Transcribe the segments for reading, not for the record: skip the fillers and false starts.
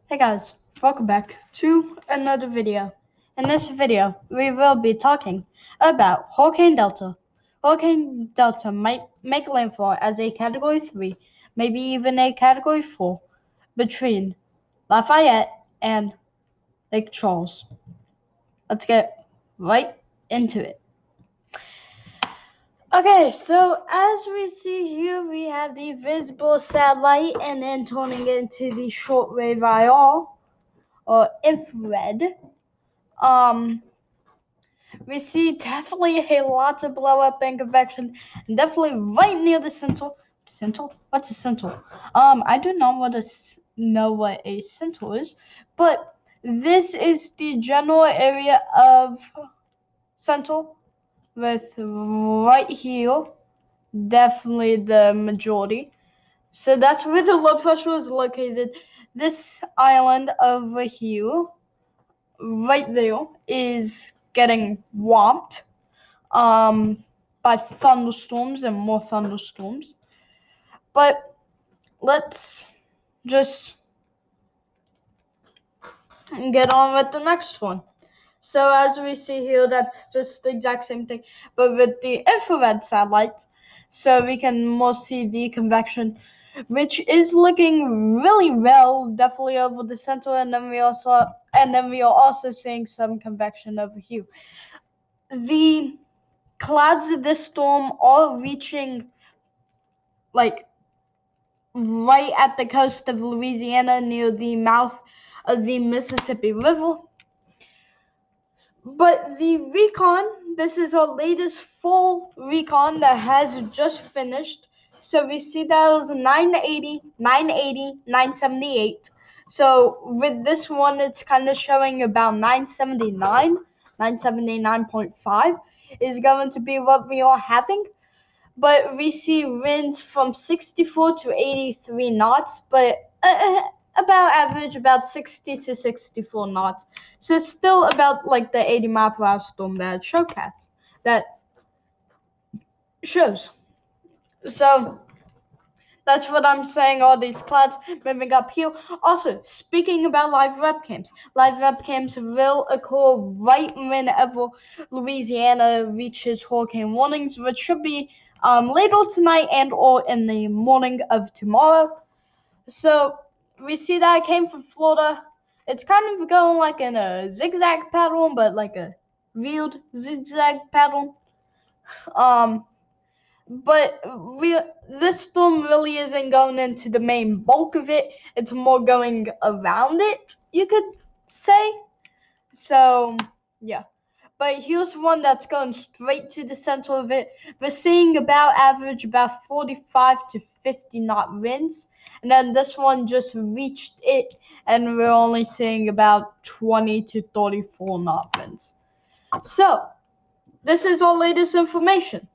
Hey guys, welcome back to another video. In this video, we will be talking about Hurricane Delta. Hurricane Delta might make landfall as a Category 3, maybe even a Category 4, between Lafayette and Lake Charles. Let's get right into it. Okay, so as we see here, we have the visible satellite and then turning into the shortwave IR or infrared. We see definitely a lot of blow up and convection, and definitely right near the central. Central? What's a central? I do not know what a central is, but this is the general area of central, with right here definitely the majority. So that's where the low pressure is located. This island over here, right there, is getting whopped by thunderstorms and more thunderstorms. But let's just get on with the next one. So as we see here, that's just the exact same thing, but with the infrared satellite, so we can more see the convection, which is looking really well, definitely over the center, and then we are also seeing some convection over here. The clouds of this storm are reaching like right at the coast of Louisiana near the mouth of the Mississippi River. But the recon, this is our latest full recon that has just finished. So we see that it was 980, 980, 978. So with this one, it's kind of showing about 979, 979.5 is going to be what we are having. But we see winds from 64 to 83 knots, but about average about 60 to 64 knots. So it's still about like the 80-mile-per-hour storm that showcast that shows. So that's what I'm saying, all these clouds moving up here. Also, speaking about live webcams will occur right whenever Louisiana reaches hurricane warnings, which should be later tonight and or in the morning of tomorrow. So we see that it came from Florida. It's kind of going like in a zigzag pattern, but like a weird zigzag pattern. But this storm really isn't going into the main bulk of it. It's more going around it, you could say. So, yeah. But here's one that's going straight to the center of it. We're seeing about 45 to 50 knot winds. And then this one just reached it, and we're only seeing about 20 to 34 knot winds. So, this is our latest information.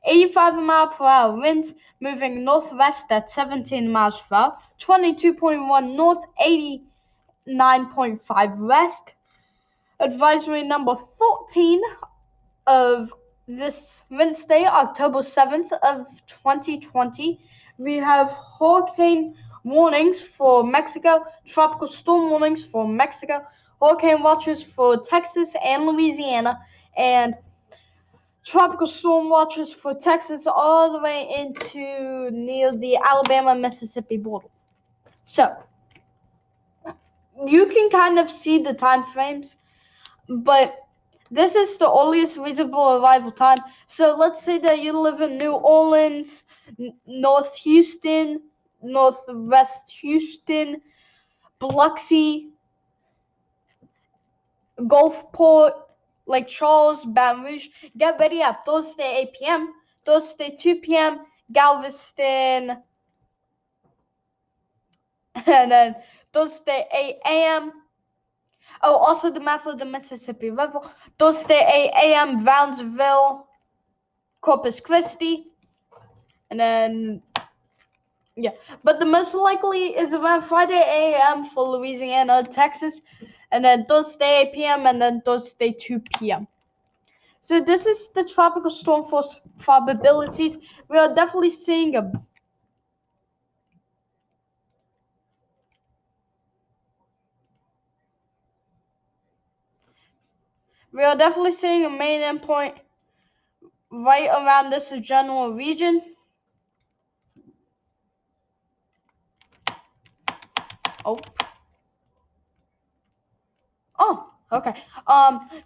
85-mile-per-hour winds moving northwest at 17 miles per hour, 22.1 north, 89.5 west. Advisory number 14 of this Wednesday, October 7th of 2020. We have hurricane warnings for Mexico, tropical storm warnings for Mexico, hurricane watches for Texas and Louisiana, and tropical storm watches for Texas all the way into near the Alabama-Mississippi border. So you can kind of see the time frames, but this is the earliest reasonable arrival time. So let's say that you live in New Orleans, North Houston, Northwest Houston, Biloxi, Gulfport, Lake Charles, Baton Rouge. Get ready at Thursday 8 p.m., Thursday 2 p.m., Galveston, and then Thursday 8 a.m. Oh, also the mouth of the Mississippi River. Thursday 8 a.m., Brownsville, Corpus Christi, and then yeah. But the most likely is around Friday 8 a.m. for Louisiana, Texas, and then Thursday 8 p.m. and then Thursday 2 p.m. So this is the tropical storm force probabilities. We are definitely seeing a We are definitely seeing a main endpoint right around this general region. Okay.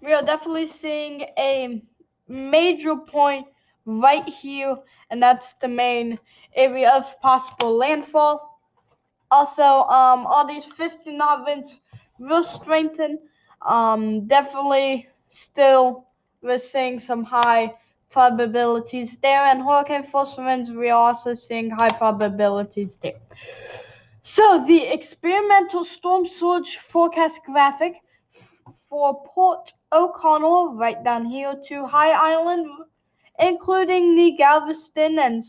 We are definitely seeing a major point right here, and that's the main area of possible landfall. Also, all these 50 knot winds will strengthen. Definitely still we're seeing some high probabilities there, and hurricane force winds we're also seeing high probabilities there. So the experimental storm surge forecast graphic for Port O'Connell, right down here to High Island, including the Galveston and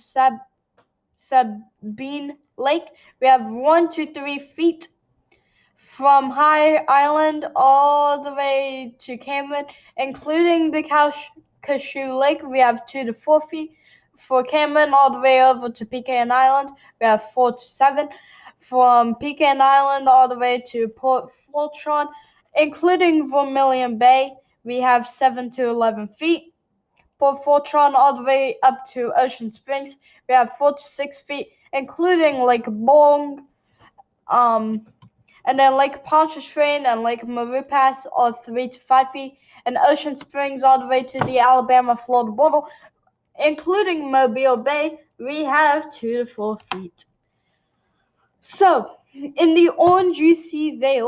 Sabine Lake, we have 1 to 3 feet. From High Island all the way to Cameron, including the Cashew Lake, we have 2 to 4 feet. For Cameron all the way over to Pecan Island, we have 4 to 7. From Pecan Island all the way to Port Fulton, including Vermilion Bay, we have 7 to 11 feet. Port Fulton all the way up to Ocean Springs, we have 4 to 6 feet, including Lake Bong, and then Lake Pontchartrain and Lake Maurupas are 3 to 5 feet, and Ocean Springs all the way to the Alabama-Florida border, including Mobile Bay, we have 2 to 4 feet. So, in the orange you see there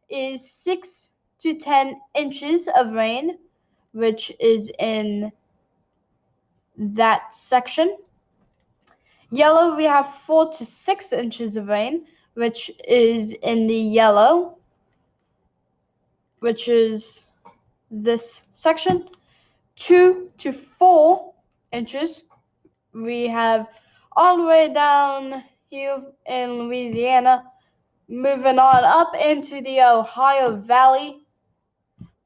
is 6 to 10 inches of rain, which is in that section. Yellow, we have 4 to 6 inches of rain, which is in the yellow, which is this section. 2 to 4 inches we have all the way down here in Louisiana, moving on up into the Ohio Valley,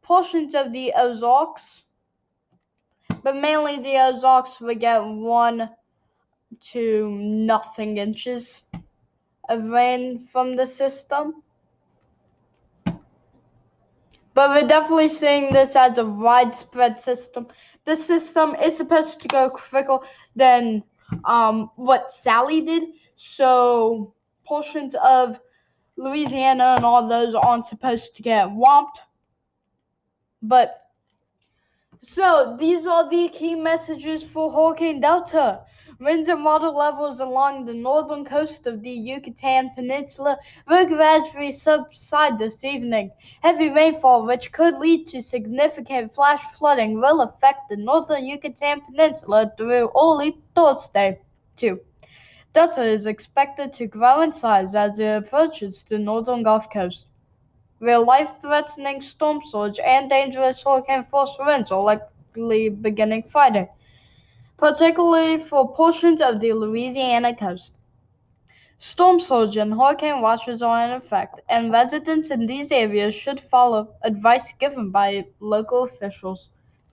portions of the Ozarks, but mainly the Ozarks will get 1 to nothing inches of rain from the system. But we're definitely seeing this as a widespread system. This system is supposed to go quicker than what Sally did. So portions of Louisiana and all those aren't supposed to get whomped. But so these are the key messages for Hurricane Delta. Winds and water levels along the northern coast of the Yucatan Peninsula will gradually subside this evening. Heavy rainfall, which could lead to significant flash flooding, will affect the northern Yucatan Peninsula through early Thursday, too. Delta is expected to grow in size as it approaches the northern Gulf Coast, where life-threatening storm surge and dangerous hurricane-force winds are likely beginning Friday, particularly for portions of the Louisiana coast. Storm surge and hurricane watches are in effect, and residents in these areas should follow advice given by local officials.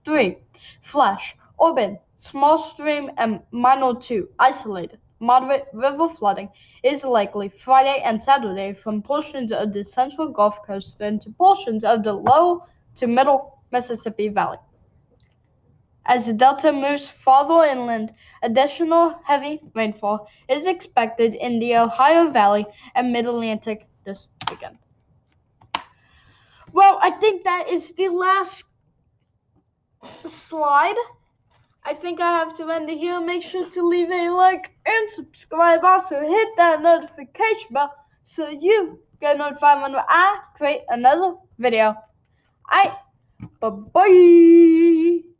3. Flash, urban, small stream, and minor to isolated, moderate river flooding is likely Friday and Saturday from portions of the central Gulf Coast into portions of the low to middle Mississippi Valley. As the delta moves farther inland, additional heavy rainfall is expected in the Ohio Valley and Mid-Atlantic this weekend. Well, I think that is the last slide. I think I have to end it here. Make sure to leave a like and subscribe. Also, hit that notification bell so you get notified when I create another video. Alright, bye-bye.